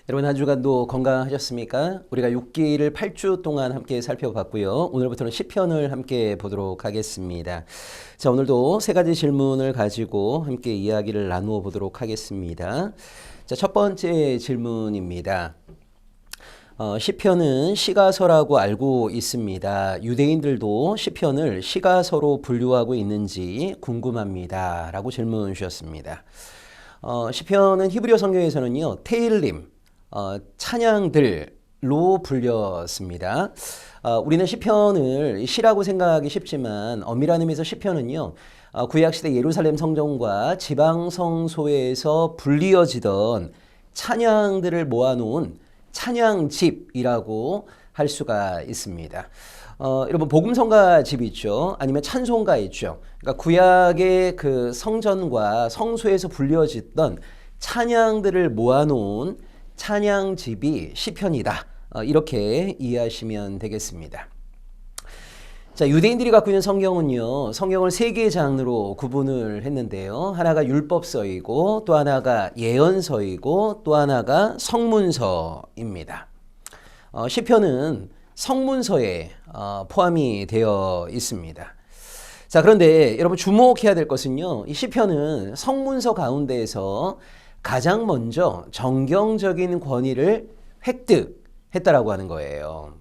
여러분 한 주간도 건강하셨습니까? 우리가 6기를 8주 동안 함께 살펴봤고요. 오늘부터는 시편을 함께 보도록 하겠습니다. 자, 오늘도 세 가지 질문을 가지고 함께 이야기를 나누어 보도록 하겠습니다. 자, 첫 번째 질문입니다. 시편은 시가서라고 알고 있습니다. 유대인들도 시편을 시가서로 분류하고 있는지 궁금합니다. 라고 질문 주셨습니다. 시편은 히브리어 성경에서는요, 테일림, 찬양들로 불렸습니다. 우리는 시편을 시라고 생각하기 쉽지만 엄밀한 의미에서 시편은요, 구약시대 예루살렘 성전과 지방성소에서 불리어지던 찬양들을 모아놓은 찬양집이라고 할 수가 있습니다. 여러분 복음성가 집 있죠? 아니면 찬송가 있죠? 그러니까 구약의 그 성전과 성소에서 불려졌던 찬양들을 모아놓은 찬양집이 시편이다. 이렇게 이해하시면 되겠습니다. 자, 유대인들이 갖고 있는 성경은요, 성경을 세 개의 장르로 구분을 했는데요. 하나가 율법서이고, 또 하나가 예언서이고, 또 하나가 성문서입니다. 시편은 성문서에 포함이 되어 있습니다. 자, 그런데 여러분 주목해야 될 것은요, 이 시편은 성문서 가운데에서 가장 먼저 정경적인 권위를 획득했다라고 하는 거예요.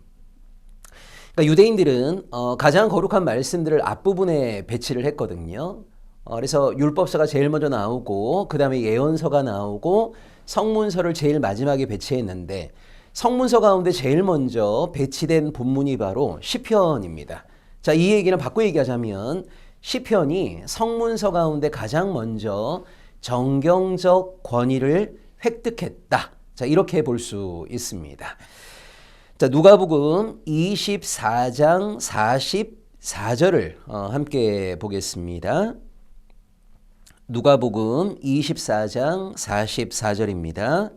그러니까 유대인들은 가장 거룩한 말씀들을 앞부분에 배치를 했거든요. 그래서 율법서가 제일 먼저 나오고 그 다음에 예언서가 나오고 성문서를 제일 마지막에 배치했는데 성문서 가운데 제일 먼저 배치된 본문이 바로 시편입니다. 자, 이 얘기는 바꿔 얘기하자면 시편이 성문서 가운데 가장 먼저 정경적 권위를 획득했다. 자, 이렇게 볼 수 있습니다. 자, 누가복음 24장 44절을 함께 보겠습니다. 누가복음 24장 44절입니다.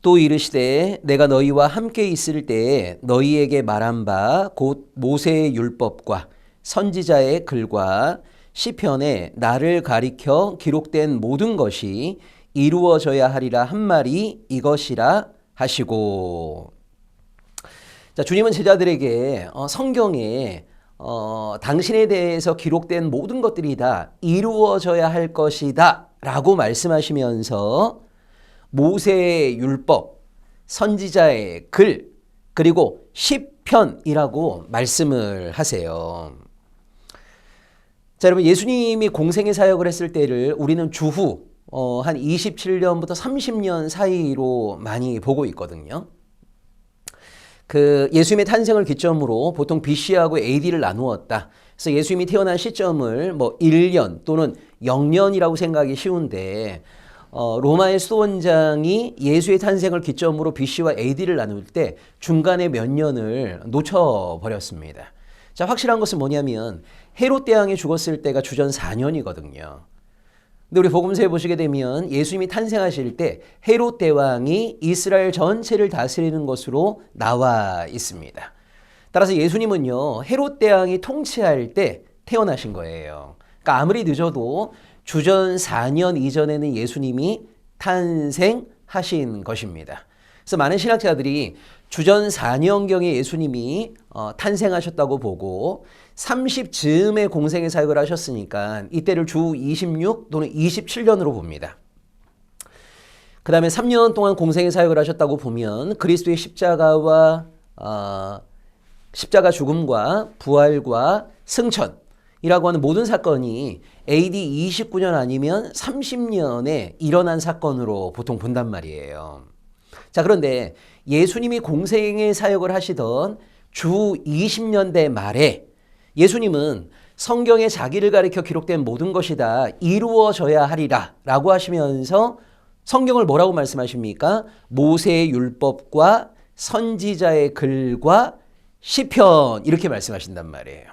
또 이르시되 내가 너희와 함께 있을 때에 너희에게 말한 바 곧 모세의 율법과 선지자의 글과 시편에 나를 가리켜 기록된 모든 것이 이루어져야 하리라 한 말이 이것이라 하시고. 자, 주님은 제자들에게 성경에 당신에 대해서 기록된 모든 것들이 다 이루어져야 할 것이다 라고 말씀하시면서 모세의 율법, 선지자의 글, 그리고 시편이라고 말씀을 하세요. 자, 여러분 예수님이 공생의 사역을 했을 때를 우리는 주후 한 27년부터 30년 사이로 많이 보고 있거든요. 그 예수님의 탄생을 기점으로 보통 BC하고 AD를 나누었다. 그래서 예수님이 태어난 시점을 뭐 1년 또는 0년이라고 생각하기 쉬운데 로마의 수도원장이 예수의 탄생을 기점으로 BC와 AD를 나눌 때 중간에 몇 년을 놓쳐버렸습니다. 자, 확실한 것은 뭐냐면 헤롯 대왕이 죽었을 때가 주전 4년이거든요. 근데 우리 복음서에 보시게 되면 예수님이 탄생하실 때 헤롯 대왕이 이스라엘 전체를 다스리는 것으로 나와 있습니다. 따라서 예수님은요, 헤롯 대왕이 통치할 때 태어나신 거예요. 그러니까 아무리 늦어도 주전 4년 이전에는 예수님이 탄생하신 것입니다. 그래서 많은 신학자들이 주전 4년경에 예수님이 탄생하셨다고 보고 30즈음에 공생의 사역을 하셨으니까 이때를 주 26 또는 27년으로 봅니다. 그 다음에 3년 동안 공생의 사역을 하셨다고 보면 그리스도의 십자가와 십자가 죽음과 부활과 승천이라고 하는 모든 사건이 AD 29년 아니면 30년에 일어난 사건으로 보통 본단 말이에요. 자, 그런데 예수님이 공생의 사역을 하시던 주 20년대 말에 예수님은 성경에 자기를 가리켜 기록된 모든 것이 다 이루어져야 하리라 라고 하시면서 성경을 뭐라고 말씀하십니까? 모세의 율법과 선지자의 글과 시편 이렇게 말씀하신단 말이에요.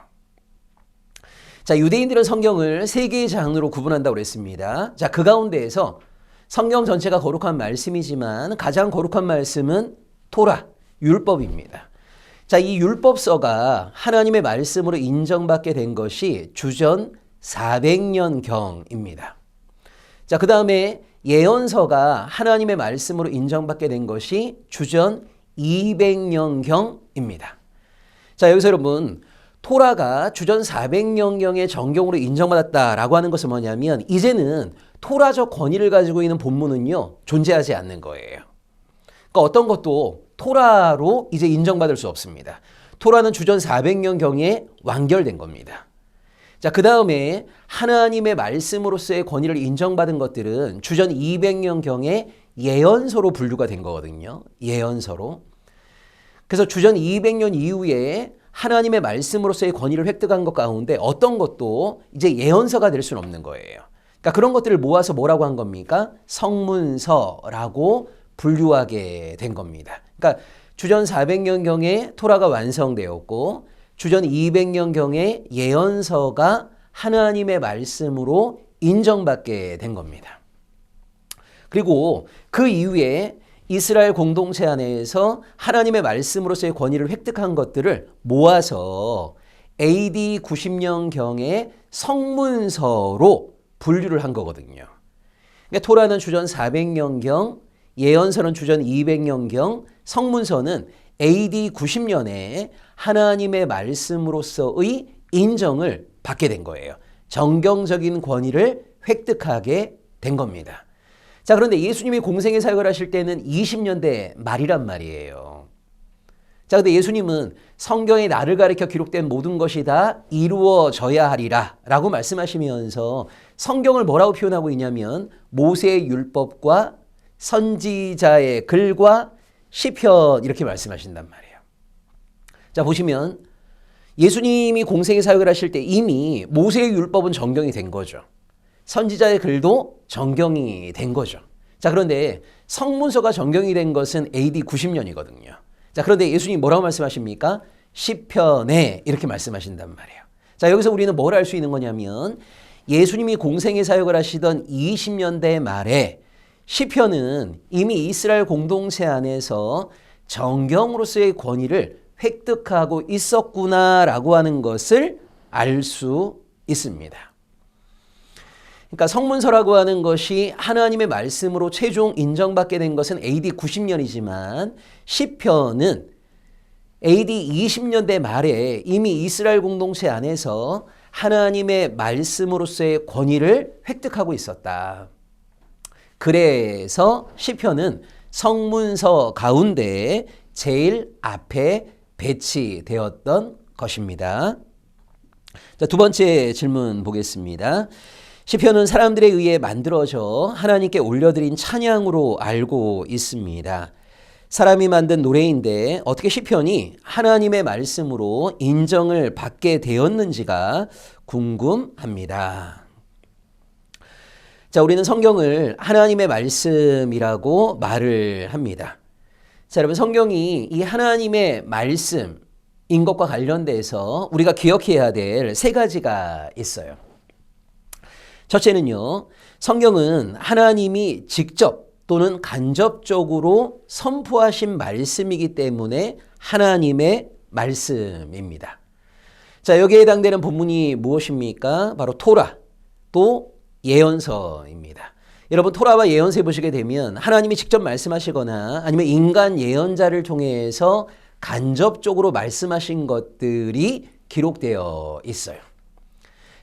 자, 유대인들은 성경을 세 개의 장르로 구분한다고 그랬습니다. 자, 그 가운데에서 성경 전체가 거룩한 말씀이지만 가장 거룩한 말씀은 토라, 율법입니다. 자, 이 율법서가 하나님의 말씀으로 인정받게 된 것이 주전 400년경입니다. 자, 그 다음에 예언서가 하나님의 말씀으로 인정받게 된 것이 주전 200년경입니다. 자, 여기서 여러분, 토라가 주전 400년경의 정경으로 인정받았다라고 하는 것은 뭐냐면 이제는 토라적 권위를 가지고 있는 본문은요, 존재하지 않는 거예요. 그러니까 어떤 것도 토라로 이제 인정받을 수 없습니다. 토라는 주전 400년경에 완결된 겁니다. 자, 그 다음에 하나님의 말씀으로서의 권위를 인정받은 것들은 주전 200년경의 예언서로 분류가 된 거거든요. 예언서로. 그래서 주전 200년 이후에 하나님의 말씀으로서의 권위를 획득한 것 가운데 어떤 것도 이제 예언서가 될 수는 없는 거예요. 그러니까 그런 것들을 모아서 뭐라고 한 겁니까? 성문서라고 분류하게 된 겁니다. 그러니까 주전 400년경에 토라가 완성되었고 주전 200년경에 예언서가 하나님의 말씀으로 인정받게 된 겁니다. 그리고 그 이후에 이스라엘 공동체 안에서 하나님의 말씀으로서의 권위를 획득한 것들을 모아서 AD 90년경의 성문서로 분류를 한 거거든요. 그러니까 토라는 주전 400년경, 예언서는 주전 200년경, 성문서는 AD 90년에 하나님의 말씀으로서의 인정을 받게 된 거예요. 정경적인 권위를 획득하게 된 겁니다. 자, 그런데 예수님이 공생의 사역을 하실 때는 20년대 말이란 말이에요. 자, 근데 예수님은 성경에 나를 가리켜 기록된 모든 것이 다 이루어져야 하리라 라고 말씀하시면서 성경을 뭐라고 표현하고 있냐면 모세의 율법과 선지자의 글과 시편 이렇게 말씀하신단 말이에요. 자, 보시면 예수님이 공생의 사역을 하실 때 이미 모세의 율법은 정경이 된 거죠. 선지자의 글도 정경이 된 거죠. 자, 그런데 성문서가 정경이 된 것은 AD 90년이거든요. 자, 그런데 예수님이 뭐라고 말씀하십니까? 시편에 이렇게 말씀하신단 말이에요. 자, 여기서 우리는 뭘 알 수 있는 거냐면 예수님이 공생의 사역을 하시던 20년대 말에 시편은 이미 이스라엘 공동체 안에서 정경으로서의 권위를 획득하고 있었구나라고 하는 것을 알 수 있습니다. 그러니까 성문서라고 하는 것이 하나님의 말씀으로 최종 인정받게 된 것은 AD 90년이지만 시편은 AD 20년대 말에 이미 이스라엘 공동체 안에서 하나님의 말씀으로서의 권위를 획득하고 있었다. 그래서 시편은 성문서 가운데 제일 앞에 배치되었던 것입니다. 자, 두 번째 질문 보겠습니다. 시편은 사람들에 의해 만들어져 하나님께 올려드린 찬양으로 알고 있습니다. 사람이 만든 노래인데 어떻게 시편이 하나님의 말씀으로 인정을 받게 되었는지가 궁금합니다. 자, 우리는 성경을 하나님의 말씀이라고 말을 합니다. 자, 여러분, 성경이 이 하나님의 말씀인 것과 관련돼서 우리가 기억해야 될 세 가지가 있어요. 첫째는요, 성경은 하나님이 직접 또는 간접적으로 선포하신 말씀이기 때문에 하나님의 말씀입니다. 자, 여기에 해당되는 본문이 무엇입니까? 바로 토라, 또 예언서입니다. 여러분, 토라와 예언서에 보시게 되면 하나님이 직접 말씀하시거나 아니면 인간 예언자를 통해서 간접적으로 말씀하신 것들이 기록되어 있어요.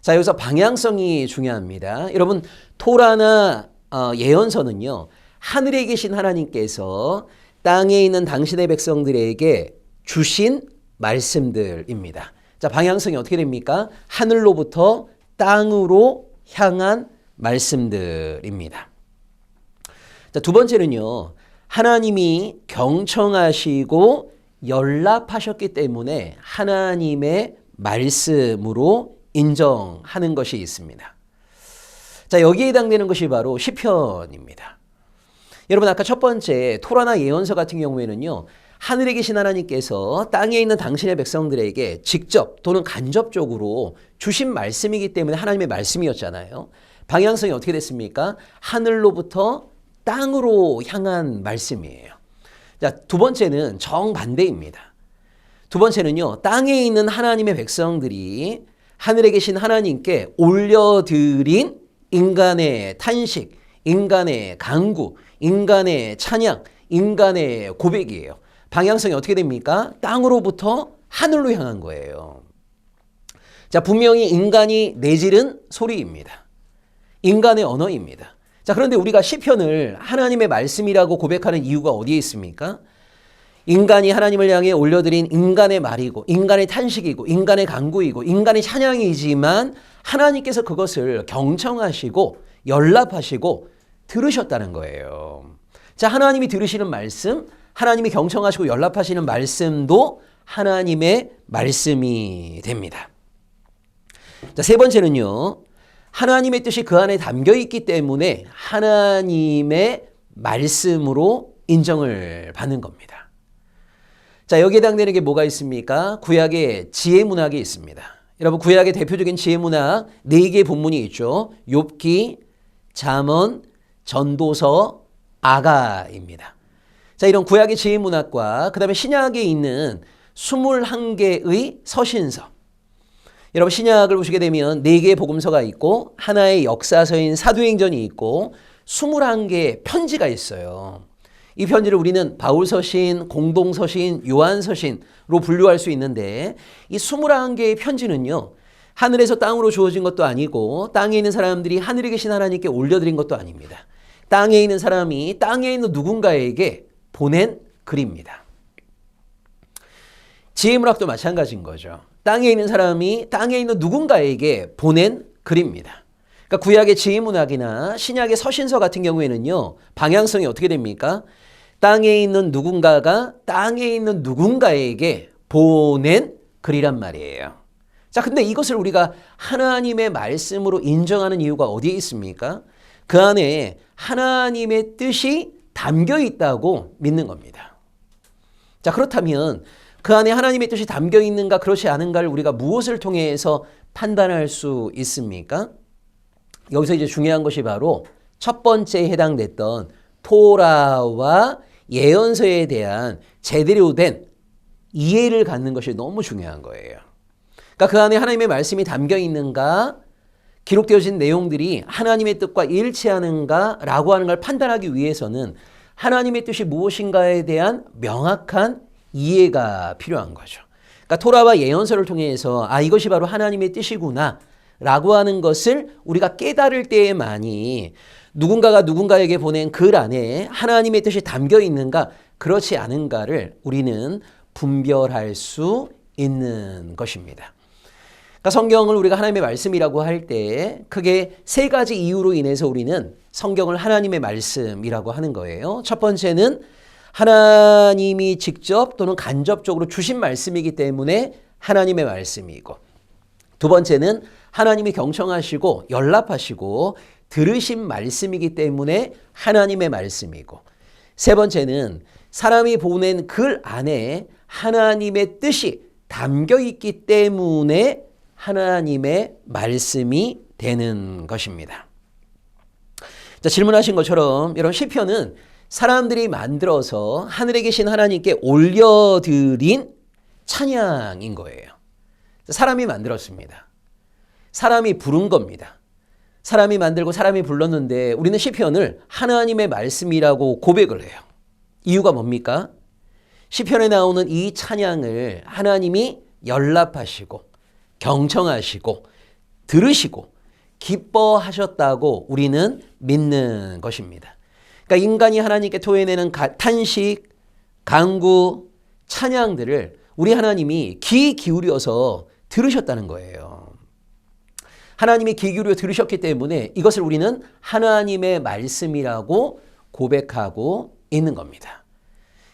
자, 여기서 방향성이 중요합니다. 여러분, 토라나 예언서는요, 하늘에 계신 하나님께서 땅에 있는 당신의 백성들에게 주신 말씀들입니다. 자, 방향성이 어떻게 됩니까? 하늘로부터 땅으로 향한 말씀들입니다. 자, 두 번째는요, 하나님이 경청하시고 연락하셨기 때문에 하나님의 말씀으로 인정하는 것이 있습니다. 자, 여기에 해당되는 것이 바로 시편입니다. 여러분, 아까 첫 번째 토라나 예언서 같은 경우에는요, 하늘에 계신 하나님께서 땅에 있는 당신의 백성들에게 직접 또는 간접적으로 주신 말씀이기 때문에 하나님의 말씀이었잖아요. 방향성이 어떻게 됐습니까? 하늘로부터 땅으로 향한 말씀이에요. 자, 두 번째는 정반대입니다. 두 번째는요, 땅에 있는 하나님의 백성들이 하늘에 계신 하나님께 올려드린 인간의 탄식, 인간의 간구, 인간의 찬양, 인간의 고백이에요. 방향성이 어떻게 됩니까? 땅으로부터 하늘로 향한 거예요. 자, 분명히 인간이 내지른 소리입니다. 인간의 언어입니다. 자, 그런데 우리가 시편을 하나님의 말씀이라고 고백하는 이유가 어디에 있습니까? 인간이 하나님을 향해 올려드린 인간의 말이고, 인간의 탄식이고, 인간의 간구이고, 인간의 찬양이지만 하나님께서 그것을 경청하시고 연락하시고 들으셨다는 거예요. 자, 하나님이 들으시는 말씀, 하나님이 경청하시고 연락하시는 말씀도 하나님의 말씀이 됩니다. 자, 세 번째는요. 하나님의 뜻이 그 안에 담겨 있기 때문에 하나님의 말씀으로 인정을 받는 겁니다. 자, 여기에 해당되는 게 뭐가 있습니까? 구약의 지혜 문학이 있습니다. 여러분, 구약의 대표적인 지혜 문학 4개의 본문이 있죠. 욥기, 잠언, 전도서, 아가입니다. 자, 이런 구약의 지혜 문학과 그 다음에 신약에 있는 21개의 서신서. 여러분, 신약을 보시게 되면 4개의 복음서가 있고 하나의 역사서인 사도행전이 있고 21개의 편지가 있어요. 이 편지를 우리는 바울서신, 공동서신, 요한서신으로 분류할 수 있는데 이 21개의 편지는요. 하늘에서 땅으로 주어진 것도 아니고 땅에 있는 사람들이 하늘에 계신 하나님께 올려드린 것도 아닙니다. 땅에 있는 사람이 땅에 있는 누군가에게 보낸 글입니다. 지혜문학도 마찬가지인 거죠. 땅에 있는 사람이 땅에 있는 누군가에게 보낸 글입니다. 그러니까 구약의 지혜문학이나 신약의 서신서 같은 경우에는요. 방향성이 어떻게 됩니까? 땅에 있는 누군가가 땅에 있는 누군가에게 보낸 글이란 말이에요. 자, 근데 이것을 우리가 하나님의 말씀으로 인정하는 이유가 어디에 있습니까? 그 안에 하나님의 뜻이 담겨 있다고 믿는 겁니다. 자, 그렇다면 그 안에 하나님의 뜻이 담겨 있는가 그렇지 않은가를 우리가 무엇을 통해서 판단할 수 있습니까? 여기서 이제 중요한 것이 바로 첫 번째에 해당됐던 토라와 예언서에 대한 제대로 된 이해를 갖는 것이 너무 중요한 거예요. 그러니까 그 안에 하나님의 말씀이 담겨 있는가, 기록되어진 내용들이 하나님의 뜻과 일치하는가라고 하는 걸 판단하기 위해서는 하나님의 뜻이 무엇인가에 대한 명확한 이해가 필요한 거죠. 그러니까 토라와 예언서를 통해서 이것이 바로 하나님의 뜻이구나 라고 하는 것을 우리가 깨달을 때에만이 누군가가 누군가에게 보낸 글 안에 하나님의 뜻이 담겨 있는가 그렇지 않은가를 우리는 분별할 수 있는 것입니다. 그러니까 성경을 우리가 하나님의 말씀이라고 할 때 크게 3가지 이유로 인해서 우리는 성경을 하나님의 말씀이라고 하는 거예요. 첫 번째는 하나님이 직접 또는 간접적으로 주신 말씀이기 때문에 하나님의 말씀이고, 두 번째는 하나님이 경청하시고 연락하시고 들으신 말씀이기 때문에 하나님의 말씀이고, 세 번째는 사람이 보낸 글 안에 하나님의 뜻이 담겨 있기 때문에 하나님의 말씀이 되는 것입니다. 자, 질문하신 것처럼 여러분, 시편은 사람들이 만들어서 하늘에 계신 하나님께 올려드린 찬양인 거예요. 사람이 만들었습니다. 사람이 부른 겁니다. 사람이 만들고 사람이 불렀는데 우리는 시편을 하나님의 말씀이라고 고백을 해요. 이유가 뭡니까? 시편에 나오는 이 찬양을 하나님이 연락하시고 경청하시고 들으시고 기뻐하셨다고 우리는 믿는 것입니다. 그러니까 인간이 하나님께 토해내는 탄식, 간구, 찬양들을 우리 하나님이 귀 기울여서 들으셨다는 거예요. 하나님이 귀 기울여 들으셨기 때문에 이것을 우리는 하나님의 말씀이라고 고백하고 있는 겁니다.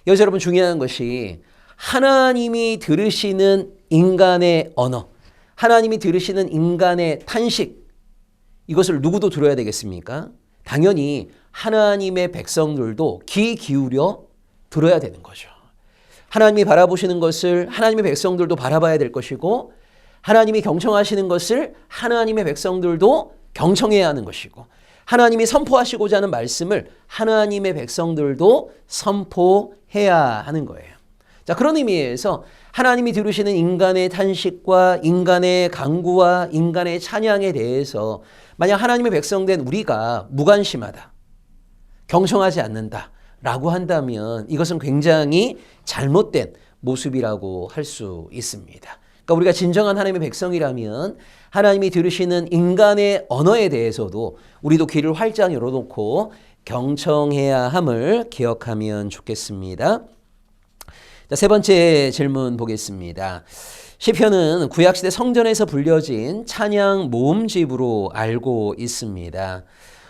여기서 여러분 중요한 것이 하나님이 들으시는 인간의 언어, 하나님이 들으시는 인간의 탄식, 이것을 누구도 들어야 되겠습니까? 당연히 하나님의 백성들도 귀 기울여 들어야 되는 거죠. 하나님이 바라보시는 것을 하나님의 백성들도 바라봐야 될 것이고, 하나님이 경청하시는 것을 하나님의 백성들도 경청해야 하는 것이고, 하나님이 선포하시고자 하는 말씀을 하나님의 백성들도 선포해야 하는 거예요. 자, 그런 의미에서 하나님이 들으시는 인간의 탄식과 인간의 간구와 인간의 찬양에 대해서 만약 하나님의 백성된 우리가 무관심하다, 경청하지 않는다라고 한다면 이것은 굉장히 잘못된 모습이라고 할 수 있습니다. 그러니까 우리가 진정한 하나님의 백성이라면 하나님이 들으시는 인간의 언어에 대해서도 우리도 귀를 활짝 열어놓고 경청해야 함을 기억하면 좋겠습니다. 자, 세 번째 질문 보겠습니다. 시편은 구약시대 성전에서 불려진 찬양 모음집으로 알고 있습니다.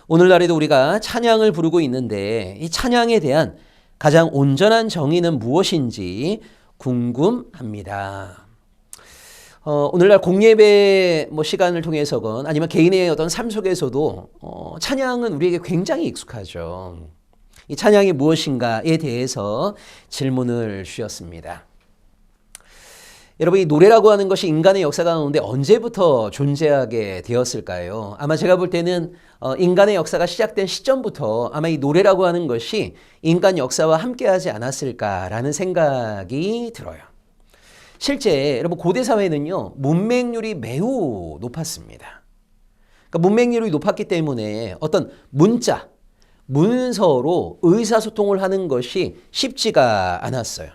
오늘날에도 우리가 찬양을 부르고 있는데 이 찬양에 대한 가장 온전한 정의는 무엇인지 궁금합니다. 오늘날 공예배 시간을 통해서건 아니면 개인의 어떤 삶 속에서도 찬양은 우리에게 굉장히 익숙하죠. 이 찬양이 무엇인가에 대해서 질문을 주셨습니다. 여러분, 이 노래라고 하는 것이 인간의 역사 가운데 언제부터 존재하게 되었을까요? 아마 제가 볼 때는 인간의 역사가 시작된 시점부터 아마 이 노래라고 하는 것이 인간 역사와 함께하지 않았을까라는 생각이 들어요. 실제 여러분 고대 사회는요 문맹률이 매우 높았습니다. 그러니까 문맹률이 높았기 때문에 어떤 문자, 문서로 의사소통을 하는 것이 쉽지가 않았어요.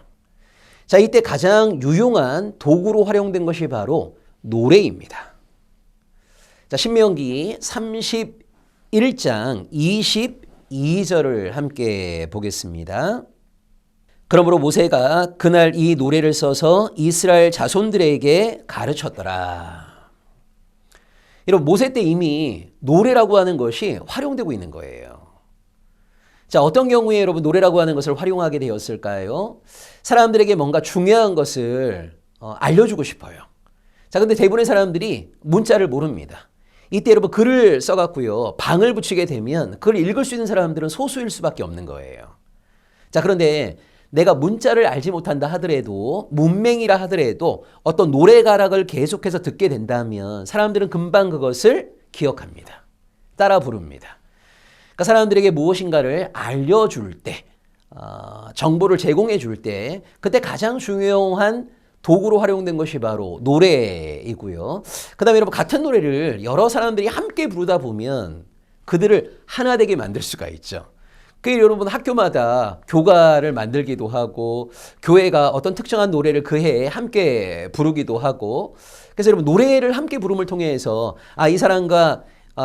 자, 이때 가장 유용한 도구로 활용된 것이 바로 노래입니다. 자, 신명기 31장 22절을 함께 보겠습니다. 그러므로 모세가 그날 이 노래를 써서 이스라엘 자손들에게 가르쳤더라. 여러분, 모세 때 이미 노래라고 하는 것이 활용되고 있는 거예요. 자, 어떤 경우에 여러분 노래라고 하는 것을 활용하게 되었을까요? 사람들에게 뭔가 중요한 것을 알려주고 싶어요. 자, 근데 대부분의 사람들이 문자를 모릅니다. 이때 여러분 글을 써갖고요 방을 붙이게 되면 그걸 읽을 수 있는 사람들은 소수일 수밖에 없는 거예요. 자, 그런데 내가 문자를 알지 못한다 하더라도 문맹이라 하더라도 어떤 노래 가락을 계속해서 듣게 된다면 사람들은 금방 그것을 기억합니다. 따라 부릅니다. 그러니까 사람들에게 무엇인가를 알려줄 때, 정보를 제공해 줄 때 그때 가장 중요한 도구로 활용된 것이 바로 노래이고요. 그 다음에 여러분 같은 노래를 여러 사람들이 함께 부르다 보면 그들을 하나 되게 만들 수가 있죠. 그 여러분 학교마다 교가를 만들기도 하고 교회가 어떤 특정한 노래를 그 해에 함께 부르기도 하고 그래서 여러분 노래를 함께 부름을 통해서 이 사람과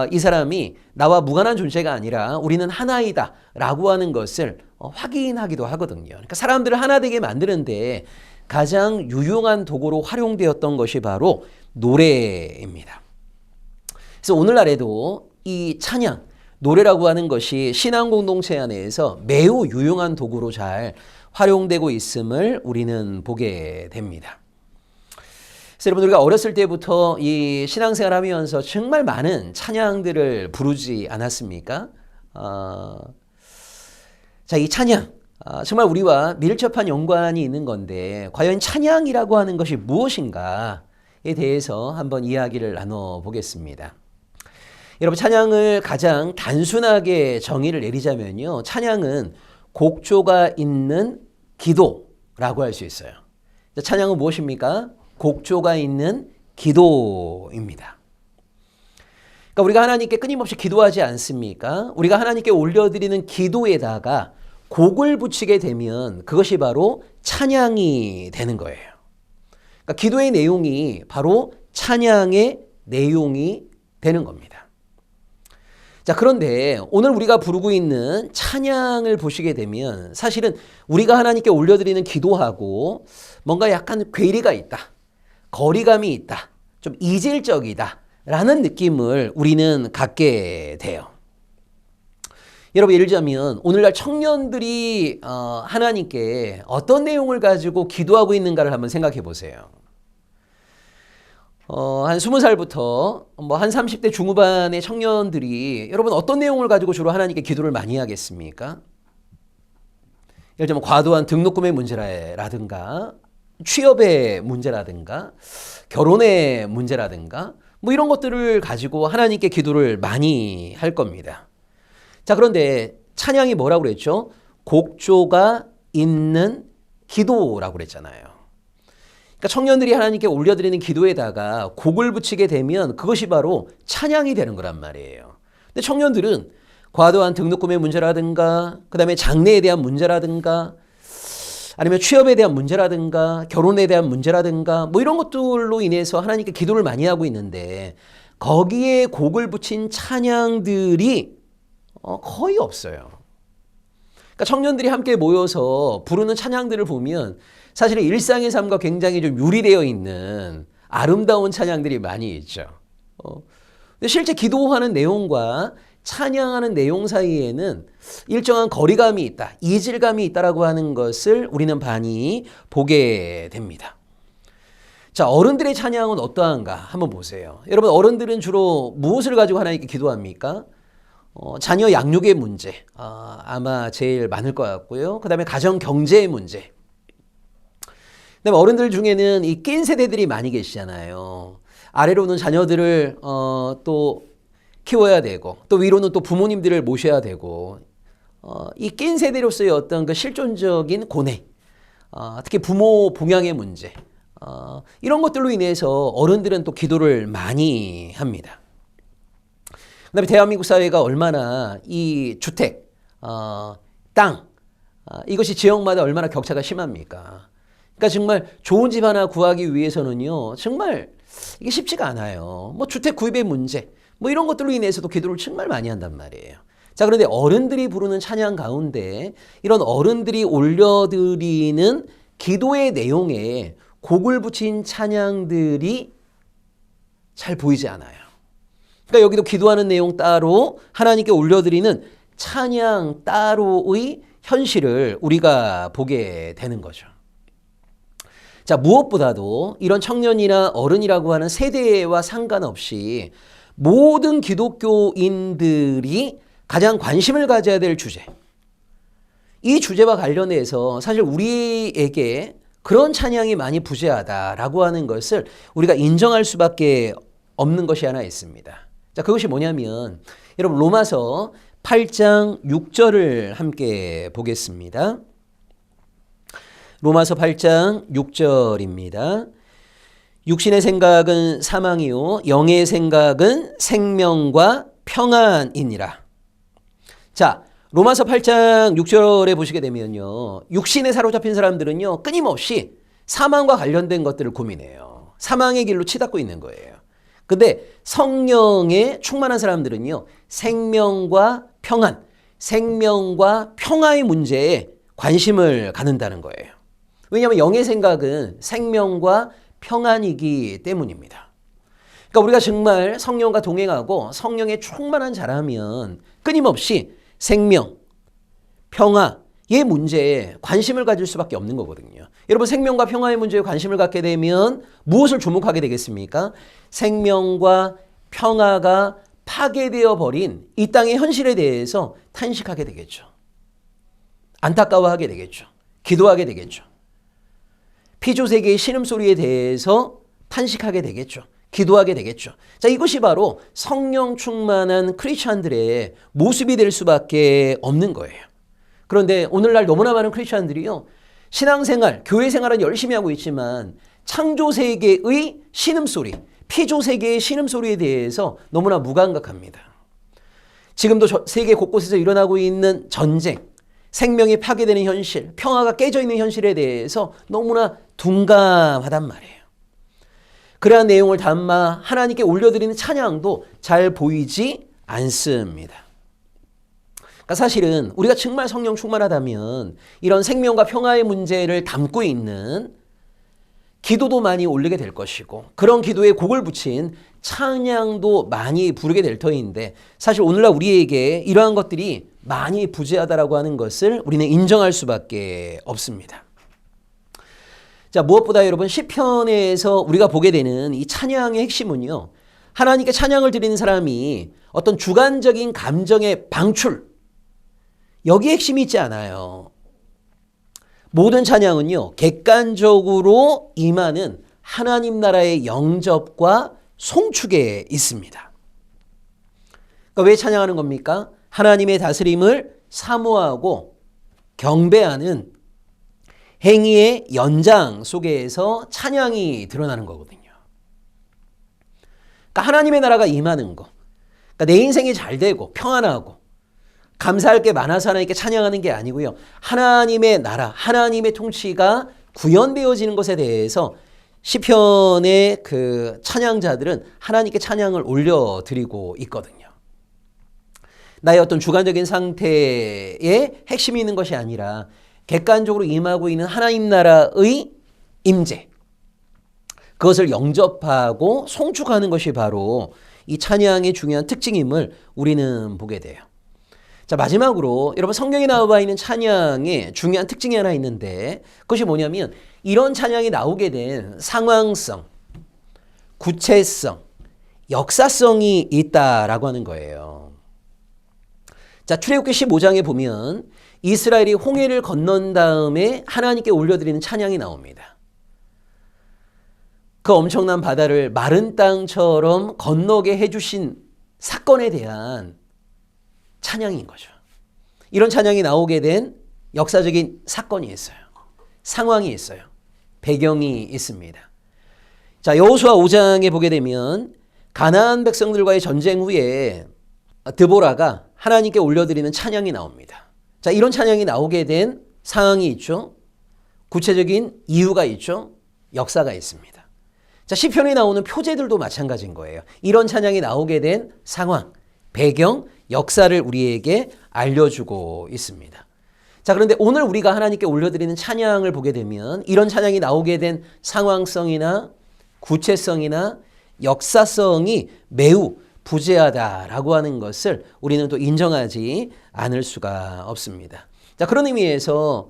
이 사람이 나와 무관한 존재가 아니라 우리는 하나이다 라고 하는 것을 확인하기도 하거든요. 그러니까 사람들을 하나 되게 만드는데 가장 유용한 도구로 활용되었던 것이 바로 노래입니다. 그래서 오늘날에도 이 찬양, 노래라고 하는 것이 신앙 공동체 안에서 매우 유용한 도구로 잘 활용되고 있음을 우리는 보게 됩니다. 그래서 여러분 우리가 어렸을 때부터 이 신앙생활 하면서 정말 많은 찬양들을 부르지 않았습니까? 자, 이 찬양 정말 우리와 밀접한 연관이 있는 건데 과연 찬양이라고 하는 것이 무엇인가에 대해서 한번 이야기를 나눠보겠습니다. 여러분 찬양을 가장 단순하게 정의를 내리자면요. 찬양은 곡조가 있는 기도라고 할 수 있어요. 찬양은 무엇입니까? 곡조가 있는 기도입니다. 그러니까 우리가 하나님께 끊임없이 기도하지 않습니까? 우리가 하나님께 올려드리는 기도에다가 곡을 붙이게 되면 그것이 바로 찬양이 되는 거예요. 그러니까 기도의 내용이 바로 찬양의 내용이 되는 겁니다. 자, 그런데 오늘 우리가 부르고 있는 찬양을 보시게 되면 사실은 우리가 하나님께 올려드리는 기도하고 뭔가 약간 괴리가 있다. 거리감이 있다. 좀 이질적이다. 라는 느낌을 우리는 갖게 돼요. 여러분 예를 들자면 오늘날 청년들이 하나님께 어떤 내용을 가지고 기도하고 있는가를 한번 생각해 보세요. 한 20살부터 한 30대 중후반의 청년들이 여러분 어떤 내용을 가지고 주로 하나님께 기도를 많이 하겠습니까? 예를 들면 과도한 등록금의 문제라든가 취업의 문제라든가 결혼의 문제라든가 이런 것들을 가지고 하나님께 기도를 많이 할 겁니다. 자, 그런데 찬양이 뭐라고 그랬죠? 곡조가 있는 기도라고 그랬잖아요. 그러니까 청년들이 하나님께 올려드리는 기도에다가 곡을 붙이게 되면 그것이 바로 찬양이 되는 거란 말이에요. 근데 청년들은 과도한 등록금의 문제라든가, 그 다음에 장래에 대한 문제라든가, 아니면 취업에 대한 문제라든가, 결혼에 대한 문제라든가, 뭐 이런 것들로 인해서 하나님께 기도를 많이 하고 있는데, 거기에 곡을 붙인 찬양들이 거의 없어요. 그러니까 청년들이 함께 모여서 부르는 찬양들을 보면 사실은 일상의 삶과 굉장히 좀 유리되어 있는 아름다운 찬양들이 많이 있죠. 근데 실제 기도하는 내용과 찬양하는 내용 사이에는 일정한 거리감이 있다, 이질감이 있다라고 하는 것을 우리는 많이 보게 됩니다. 자, 어른들의 찬양은 어떠한가 한번 보세요. 여러분, 어른들은 주로 무엇을 가지고 하나님께 기도합니까? 자녀 양육의 문제, 아마 제일 많을 것 같고요. 그 다음에 가정 경제의 문제. 그 다음에 어른들 중에는 이 낀 세대들이 많이 계시잖아요. 아래로는 자녀들을 또 키워야 되고, 또 위로는 또 부모님들을 모셔야 되고, 이 낀 세대로서의 어떤 그 실존적인 고뇌, 특히 부모 봉양의 문제, 이런 것들로 인해서 어른들은 또 기도를 많이 합니다. 그 다음에 대한민국 사회가 얼마나 이 주택, 땅, 이것이 지역마다 얼마나 격차가 심합니까? 그러니까 정말 좋은 집 하나 구하기 위해서는요, 정말 이게 쉽지가 않아요. 뭐 주택 구입의 문제, 뭐 이런 것들로 인해서도 기도를 정말 많이 한단 말이에요. 자, 그런데 어른들이 부르는 찬양 가운데 이런 어른들이 올려드리는 기도의 내용에 곡을 붙인 찬양들이 잘 보이지 않아요. 그러니까 여기도 기도하는 내용 따로, 하나님께 올려드리는 찬양 따로의 현실을 우리가 보게 되는 거죠. 자, 무엇보다도 이런 청년이나 어른이라고 하는 세대와 상관없이 모든 기독교인들이 가장 관심을 가져야 될 주제, 이 주제와 관련해서 사실 우리에게 그런 찬양이 많이 부재하다라고 하는 것을 우리가 인정할 수밖에 없는 것이 하나 있습니다. 자, 그것이 뭐냐면 여러분, 로마서 8장 6절을 함께 보겠습니다. 로마서 8장 6절입니다. 육신의 생각은 사망이요 영의 생각은 생명과 평안이니라. 자, 로마서 8장 6절에 보시게 되면요, 육신에 사로잡힌 사람들은요, 끊임없이 사망과 관련된 것들을 고민해요. 사망의 길로 치닫고 있는 거예요. 근데 성령에 충만한 사람들은요, 생명과 평안, 생명과 평화의 문제에 관심을 갖는다는 거예요. 왜냐하면 영의 생각은 생명과 평안이기 때문입니다. 그러니까 우리가 정말 성령과 동행하고 성령에 충만한 자라면 끊임없이 생명, 평화의 문제에 관심을 가질 수밖에 없는 거거든요. 여러분, 생명과 평화의 문제에 관심을 갖게 되면 무엇을 주목하게 되겠습니까? 생명과 평화가 파괴되어 버린 이 땅의 현실에 대해서 탄식하게 되겠죠. 안타까워하게 되겠죠. 기도하게 되겠죠. 피조세계의 신음소리에 대해서 탄식하게 되겠죠. 기도하게 되겠죠. 자, 이것이 바로 성령 충만한 크리스찬들의 모습이 될 수밖에 없는 거예요. 그런데 오늘날 너무나 많은 크리스찬들이요, 신앙생활, 교회생활은 열심히 하고 있지만 창조세계의 신음소리, 피조세계의 신음소리에 대해서 너무나 무감각합니다. 지금도 세계 곳곳에서 일어나고 있는 전쟁, 생명이 파괴되는 현실, 평화가 깨져 있는 현실에 대해서 너무나 둔감하단 말이에요. 그러한 내용을 담아 하나님께 올려드리는 찬양도 잘 보이지 않습니다. 그러니까 사실은 우리가 정말 성령 충만하다면 이런 생명과 평화의 문제를 담고 있는 기도도 많이 올리게 될 것이고, 그런 기도에 곡을 붙인 찬양도 많이 부르게 될 터인데, 사실 오늘날 우리에게 이러한 것들이 많이 부재하다라고 하는 것을 우리는 인정할 수밖에 없습니다. 자, 무엇보다 여러분, 시편에서 우리가 보게 되는 이 찬양의 핵심은요, 하나님께 찬양을 드리는 사람이 어떤 주관적인 감정의 방출, 여기에 핵심이 있지 않아요. 모든 찬양은요, 객관적으로 임하는 하나님 나라의 영접과 송축에 있습니다. 그러니까 왜 찬양하는 겁니까? 하나님의 다스림을 사모하고 경배하는 행위의 연장 속에서 찬양이 드러나는 거거든요. 그러니까 하나님의 나라가 임하는 거, 그러니까 내 인생이 잘 되고 평안하고, 감사할 게 많아서 하나님께 찬양하는 게 아니고요. 하나님의 나라, 하나님의 통치가 구현되어지는 것에 대해서 시편의 그 찬양자들은 하나님께 찬양을 올려드리고 있거든요. 나의 어떤 주관적인 상태에 핵심이 있는 것이 아니라 객관적으로 임하고 있는 하나님 나라의 임재, 그것을 영접하고 송축하는 것이 바로 이 찬양의 중요한 특징임을 우리는 보게 돼요. 자, 마지막으로 여러분 성경에 나와 있는 찬양의 중요한 특징이 하나 있는데 그것이 뭐냐면 이런 찬양이 나오게 된 상황성, 구체성, 역사성이 있다라고 하는 거예요. 자, 출애굽기 15장에 보면 이스라엘이 홍해를 건넌 다음에 하나님께 올려드리는 찬양이 나옵니다. 그 엄청난 바다를 마른 땅처럼 건너게 해주신 사건에 대한 찬양인 거죠. 이런 찬양이 나오게 된 역사적인 사건이 있어요. 상황이 있어요. 배경이 있습니다. 자, 여호수아 5장에 보게 되면 가나안 백성들과의 전쟁 후에 드보라가 하나님께 올려드리는 찬양이 나옵니다. 자, 이런 찬양이 나오게 된 상황이 있죠. 구체적인 이유가 있죠. 역사가 있습니다. 자, 시편에 나오는 표제들도 마찬가지인 거예요. 이런 찬양이 나오게 된 상황, 배경, 역사를 우리에게 알려주고 있습니다. 자, 그런데 오늘 우리가 하나님께 올려드리는 찬양을 보게 되면 이런 찬양이 나오게 된 상황성이나 구체성이나 역사성이 매우 부재하다라고 하는 것을 우리는 또 인정하지 않을 수가 없습니다. 자, 그런 의미에서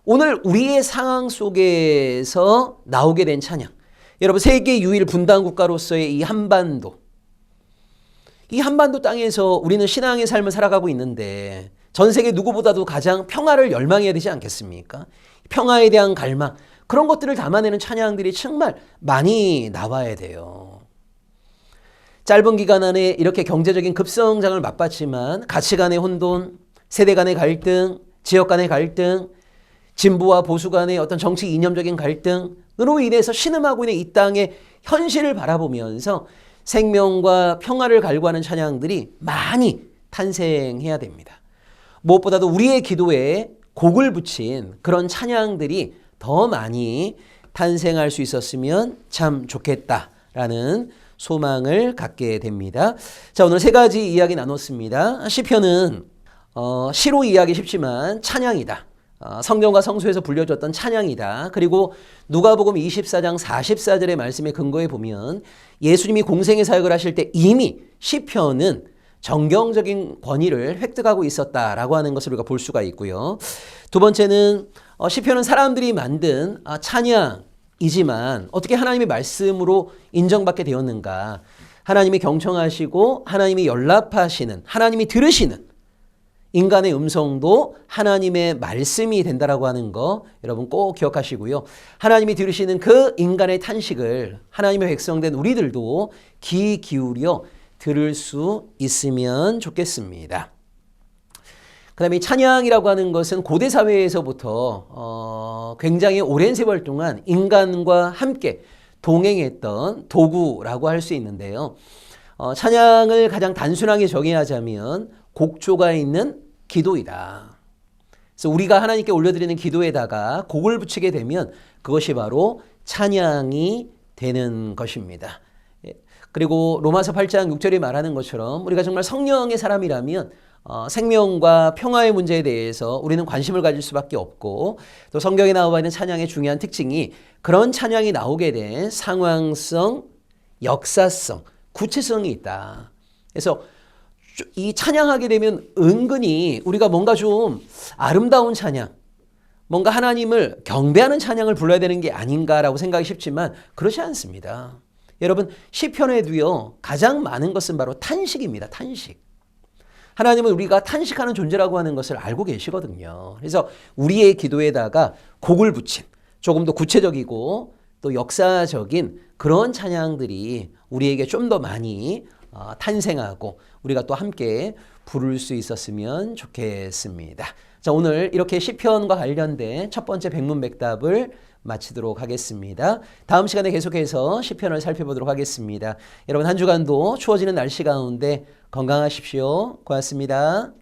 오늘 우리의 상황 속에서 나오게 된 찬양, 여러분 세계 유일 분단 국가로서의 이 한반도 땅에서 우리는 신앙의 삶을 살아가고 있는데 전 세계 누구보다도 가장 평화를 열망해야 되지 않겠습니까? 평화에 대한 갈망, 그런 것들을 담아내는 찬양들이 정말 많이 나와야 돼요. 짧은 기간 안에 이렇게 경제적인 급성장을 맛봤지만 가치 간의 혼돈, 세대 간의 갈등, 지역 간의 갈등, 진보와 보수 간의 어떤 정치 이념적인 갈등으로 인해서 신음하고 있는 이 땅의 현실을 바라보면서 생명과 평화를 갈구하는 찬양들이 많이 탄생해야 됩니다. 무엇보다도 우리의 기도에 곡을 붙인 그런 찬양들이 더 많이 탄생할 수 있었으면 참 좋겠다라는 소망을 갖게 됩니다. 자, 오늘 세 가지 이야기 나눴습니다. 시편은 시로 이해하기 쉽지만 찬양이다. 성경과 성수에서 불려졌던 찬양이다. 그리고 누가복음 24장 44절의 말씀에 근거해 보면 예수님이 공생의 사역을 하실 때 이미 시편은 정경적인 권위를 획득하고 있었다라고 하는 것을 우리가 볼 수가 있고요. 두 번째는 시편은 사람들이 만든 찬양이지만 어떻게 하나님의 말씀으로 인정받게 되었는가. 하나님이 경청하시고 하나님이 연락하시는, 하나님이 들으시는 인간의 음성도 하나님의 말씀이 된다라고 하는 거 여러분 꼭 기억하시고요. 하나님이 들으시는 그 인간의 탄식을 하나님의 백성된 우리들도 귀 기울여 들을 수 있으면 좋겠습니다. 그 다음에 찬양이라고 하는 것은 고대 사회에서부터 굉장히 오랜 세월 동안 인간과 함께 동행했던 도구라고 할 수 있는데요. 찬양을 가장 단순하게 정의하자면 곡조가 있는 기도이다. 그래서 우리가 하나님께 올려드리는 기도에다가 곡을 붙이게 되면 그것이 바로 찬양이 되는 것입니다. 그리고 로마서 8장 6절이 말하는 것처럼 우리가 정말 성령의 사람이라면 생명과 평화의 문제에 대해서 우리는 관심을 가질 수밖에 없고 또 성경에 나와 있는 찬양의 중요한 특징이 그런 찬양이 나오게 된 상황성, 역사성, 구체성이 있다. 그래서 이 찬양하게 되면 은근히 우리가 뭔가 좀 아름다운 찬양, 뭔가 하나님을 경배하는 찬양을 불러야 되는 게 아닌가라고 생각이 쉽지만 그렇지 않습니다. 여러분 시편에도요 가장 많은 것은 바로 탄식입니다. 탄식. 하나님은 우리가 탄식하는 존재라고 하는 것을 알고 계시거든요. 그래서 우리의 기도에다가 곡을 붙인 조금 더 구체적이고 또 역사적인 그런 찬양들이 우리에게 좀 더 많이 탄생하고 우리가 또 함께 부를 수 있었으면 좋겠습니다. 자, 오늘 이렇게 시편과 관련된 첫 번째 백문백답을 마치도록 하겠습니다. 다음 시간에 계속해서 시편을 살펴보도록 하겠습니다. 여러분 한 주간도 추워지는 날씨 가운데 건강하십시오. 고맙습니다.